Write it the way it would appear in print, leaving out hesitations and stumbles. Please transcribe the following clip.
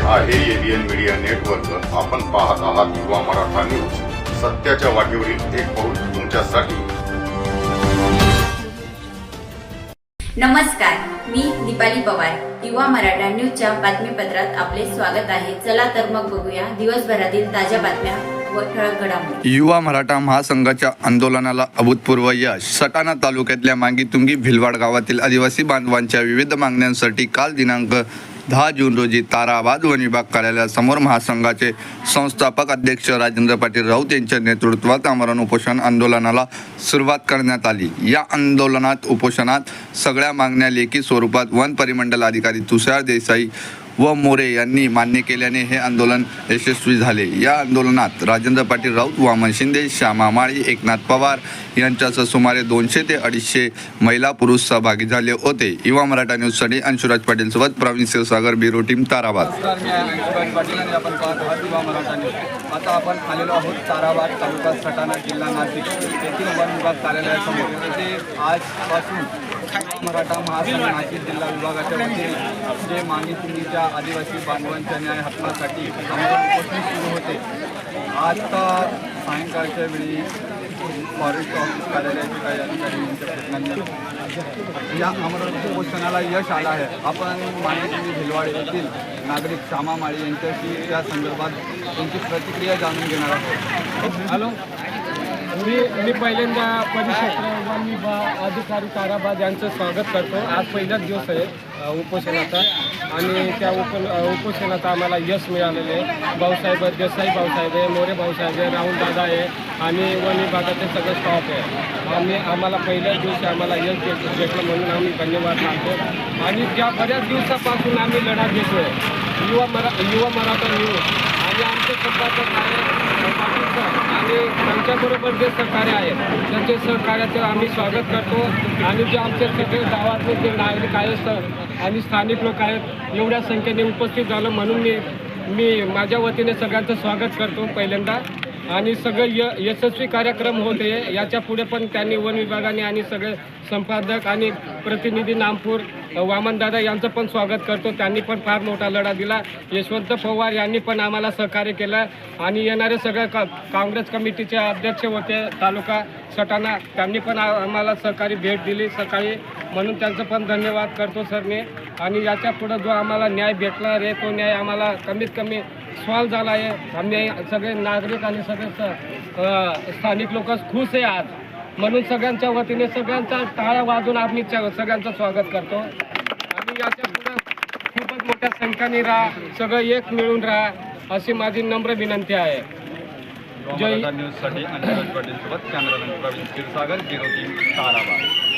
आहे ABN media network. आपण पाहत आहात युवा मराठा न्यूज. सत्याच्या वाटेवरील एक पाऊल तुमच्यासाठी. नमस्कार, मी दीपाली पवार. युवा मराठा न्यूजच्या बातमीपत्रात आपले स्वागत आहे. चला तर मग बघूया दिवसभरातील ताज्या बातम्या व ठळक घडामोडी. युवा मराठा महासंघाच्या आंदोलनाला अभूतपूर्व यश. सटाणा तालुक्यातल्या मांगीतुंगी भिलवाड गावातील आदिवासी बांधवांच्या विविध मागण्यांसाठी काल दिनांक 10 जून रोजी ताराबाद वन विभाग कार्यालयासमोर महासंघाचे संस्थापक अध्यक्ष राजेंद्र पाटील राऊत यांच्या नेतृत्वात आमरण उपोषण आंदोलनाला सुरुवात करण्यात आली. या उपोषणात सगळ्या मागण्या लेखी स्वरूपात वन परिमंडल अधिकारी तुषार देसाई व मोरे यांनी मान्य केल्याने हे आंदोलन यशस्वी झाले. या आंदोलनात राजेंद्र पाटील राऊत, वामन शिंदे, श्यामा माळी, एकनाथ पवार यांच्यासह सुमारे 200 ते 250 महिला पुरुष सहभागी झाले होते. युवा मराठा न्यूजसाठी अंशुराज पाटील सोबत प्रवीण शिवसागर, ब्युरो टीम, ताराबाद. आता आपण आलेलो आहोत ताराबाद तालुका सटाणा जिल्हा नाशिक येथील वन विभाग कार्यालयासमोर. येथे आजपासून मराठा महासंघ नाशिक जिल्हा विभागाच्या वतीने जे मागणीच्या आदिवासी बांधवांच्या न्याय हक्कासाठी आंदोलन उपोषण सुरू होते. आता सायंकाळच्या वेळी फॉरेस्ट ऑफिस कार्यालयाचे काही अधिकारी यांच्या प्रयत्नांनी या आमरण उपोषणाला यश आलं आहे. आपण मांगीतुंगी भिलवाड येथील नागरिक श्यामा माळी यांच्याशी या संदर्भात त्यांची प्रतिक्रिया जाणून घेणार आहोत. हॅलो, मी पहिल्यांदा परिक्षेत्र वन विभाग अधिकारी ताराबाद यांचं स्वागत करतो. आज पहिलाच दिवस आहे उपोषणाचा आणि त्या उपोषणात आम्हाला यश मिळालेले आहे. भाऊसाहेब देसाई भाऊसाहेब आहे, मोरे भाऊसाहेब आहे, राहुल दादा आहे आणि वन विभागाचे सगळं स्टॉफ आहे. आम्हाला पहिल्याच दिवशी आम्हाला यश भेटलं म्हणून आम्ही धन्यवाद मानतो. आणि ज्या बऱ्याच दिवसापासून आम्ही लढा घेतो आहे युवा मराठा न्यूज आणि आमचे सध्याचं कार्य आणि त्यांच्याबरोबर जे सहकार्य आहे त्यांचे सहकार्याचं आम्ही स्वागत करतो. आणि जे आमचे सगळे गावातले जे नागरिक आहेत आणि स्थानिक लोक आहेत एवढ्या संख्येने उपस्थित झालं म्हणून मी माझ्या वतीने सगळ्यांचं स्वागत करतो पहिल्यांदा. आणि सगळं यशस्वी कार्यक्रम होते. याच्या पुढे पण त्यांनी वन विभागाने आणि सगळे संपादक आणि प्रतिनिधी नामपूर वामनदादा यांचं पण स्वागत करतो. त्यांनी पण फार मोठा लढा दिला. यशवंत पवार यांनी पण आम्हाला सहकार्य केलं आणि येणारे सगळे काँग्रेस कमिटीचे अध्यक्ष होते तालुका सटाणा, त्यांनी पण आम्हाला सहकारी भेट दिली सकाळी, म्हणून त्यांचं पण धन्यवाद करतो सर मी. आणि याच्या पुढं जो आम्हाला न्याय भेटला रे तो न्याय आम्हाला कमीत कमी सॉल्व झाला आहे. आम्ही सगळे नागरिक आणि सगळे स्थानिक लोक खुश आहे आज, म्हणून सगळ्यांच्या वतीने सगळ्यांचा टाळ्या वाजून आम्ही सगळ्यांचं स्वागत करतो. आणि याच्या पुढं खूपच मोठ्या संख्येने राहा, सगळं एक मिळून राहा अशी माझी नम्र विनंती आहे. न्यूजसाठी अंशुराज पाटील सोबत cameraman Pravin Kshirsagar, bureau team, Tarabad.